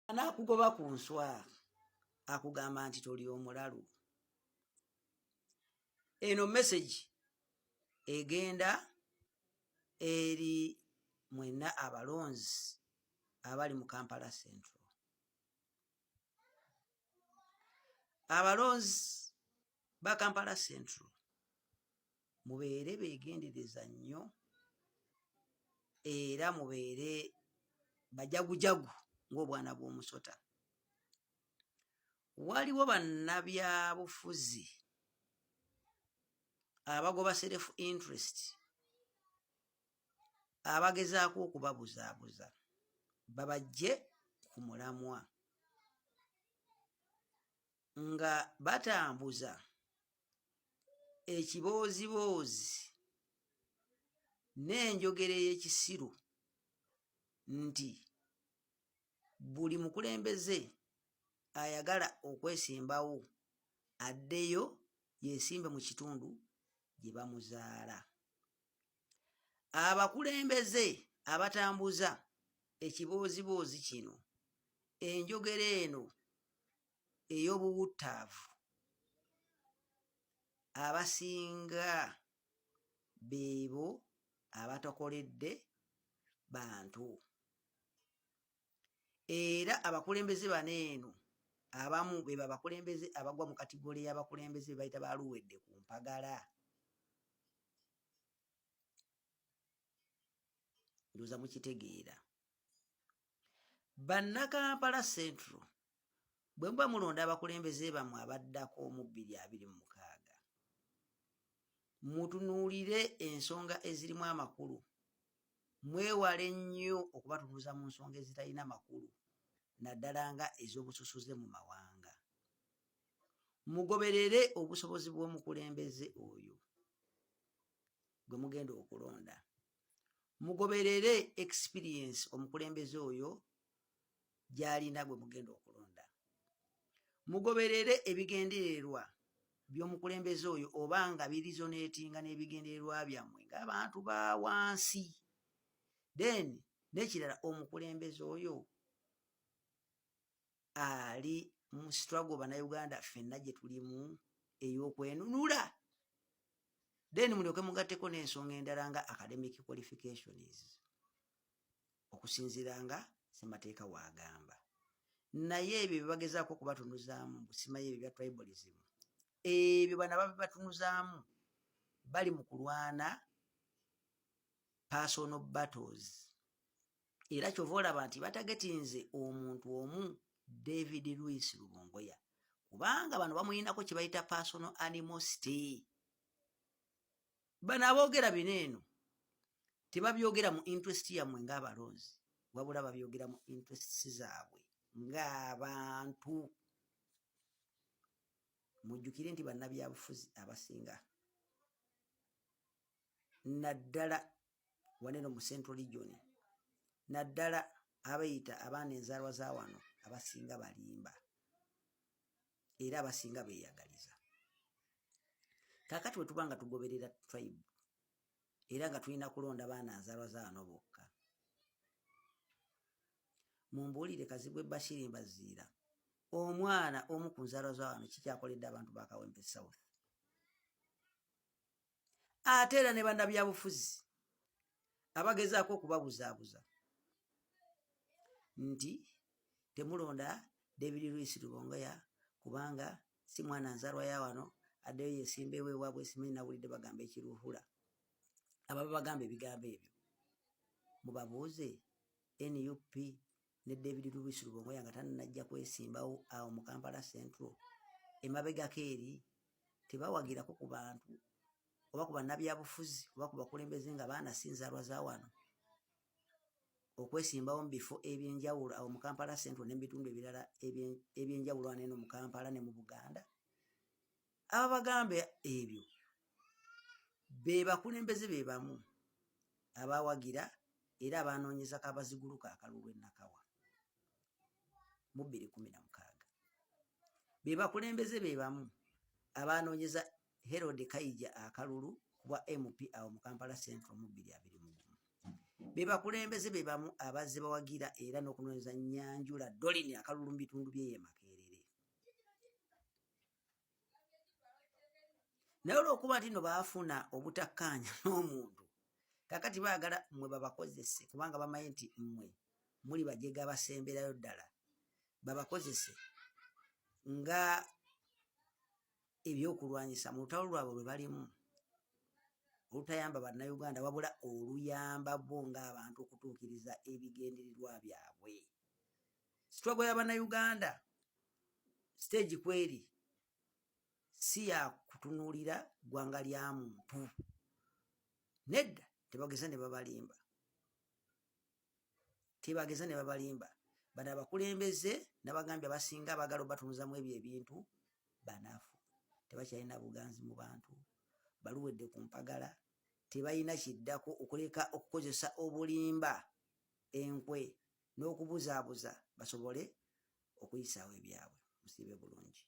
Anakugoba ku nswa akugamba nti toli omulalu. Eno message egenda eri mwenna abalonzi abali mu Kampala Central. Abalonzi ba Kampala Central mubeere begendereza nnyo era mubeere bajagujagu ng'obwana bw'omusota. Waliwo bannabyabufuzi abagoba self interest abagezaako okubabuzaabuza babajje ku mulamwa nga batambuza ekibooziboozi n'enjogera ey'ekisiru nti buli mukulembeze ayagala okwesimbawo addeyo yesimbe mu kitundu gye bamuzaala. Abakulembeze abatambuza ekibooziboozi kino, enjogera eno ey'obuwuttaavu, abasinga beebo abatakoledde bantu. Era abakulembeze bano eno abamu be babakulembeze abagwa mu kategori y'abakulembeze be bayita baluwedde ku mpagala. Ndowooza mukitegeera. Bannakampala Central bwe muba mulonda abakulembeze bammwe abaddako mu 2026, mutunuulire ensonga ezirimu amakulu, mwewale nnyo okubatunuuza mu nsonga ezitalina makulu, naddala nga ez'obususuze mu mawanga. Mugoberere obusobozi bw'omukulembeze oyo gwe mugenda okulonda. Mugoberere experience omukulembeze oyo gy'alina gwe mugenda okulonda. Mugoberere ebigendererwa by'omukulembeze oyo oba nga birizoneetinga n'ebigendererwa byammwe ng'abantu ba wansi. Then n'ekirala, omukulembeze oyo ali mu struggle bannayuganda ffenna gye tulimu ey'okwenunula. Then mulyoke mugatteko n'ensonga endala nga academic qualifications okusinziira nga ssemateeka w'agamba. Naye ebyo bye bagezaako okubatunuzaamu busimayo ebyo bya tribalism, ebyo bana babibatunuzaamu bali mu kulwana personal battles. Era kyova olaba nti batagetinze omuntu omu, David Louis Rubongoya, kubanga bano bamuyinako kye bayita personal animosity. Bano aboogera bino eno tebabyogera mu interest yammwe ng'abalonzi, wabula babyogera mu interests zaabwe ng'abantu. Mujjukire nti bannabyabufuzi abasinga naddala waneno mu Central Region, naddala abayita abaana enzaalwa za wano, abasinga balimba era abasinga beeyagaliza. Kaakati bwe tuba nga tugoberera tribe era nga tulina kulonda baana nzaalwa za wano bokka, mumbuulire Kazibwe Bashir Mbaziira, omwana omu ku nzaalwa za wano kikyakoledde abantu ba Kawempe South. Ate era ne bannabyabufuzi abagezaako okubabuzaabuza nti temulonda David Louis Rubongoya kubanga si mwana nzaalwa ya wano, addeyo yesimbeewo ewaabwe. Simanyi nawulidde bagamba ekiruhura. Ababa bagamba ebigambo ebyo mubabuuze NUP ne David Louis Rubongoya nga tannajja kwesimbawo awo mu Kampala Central, emabegako eri tebawagirako ku bantu oba ku bannabyabufuzi oba ku bakulembeze nga baana si nzaalwa za wano okwesimbawo mu bifo ebyenjawulo awo mu Kampala Central ne mu bitundu ebirala ebyenjawulo waneeno mu Kampala ne mu Buganda. Ababagamba ebyo be bakulembeze be bamu abawagira era abanoonyeza kabaziguluka akalulu ennakawa mu 2016. Be bakulembeze be bamu abanoonyeza Herod Kaija akalulu ku bwa MP awo mu Kampala Central mu 2021. bebakulembeze bebamu abazze bawagira era n'okunoonyeza Nyanjula Dolini akalulu mu bitundu by'eye Makerere. Naye olw'okuba nti no baafuna obutakkaanya n'omuntu, kakati baagala mmwe babakozese kubanga bamanyi nti mmwe muli bajega abasemberayo ddala, babakozese nga ebyokulwanyisa mu lutalo lwabwe lwe balimu olutayamba bannayuganda wabula oluyamba bo ng'abantu okutuukiriza ebigendererwa byabwe. Struggle y'abannayuganda stage kweri si ya kutunuulira ggwanga lya muntu. Nedda tebageza ne babalimba, tebageza ne babalimba. Bano abakulembeze n'abagambye abasinga abagala obatunuzamu ebyo ebintu banafu, tebakyalina buganzi mu bantu, baluwedde ku mpagala, tebalina kiddako okuleka okukozesa obulimba, enkwe n'okubuzaabuza basobole okuyisaawo ebyabwe. Musiibe bulungi.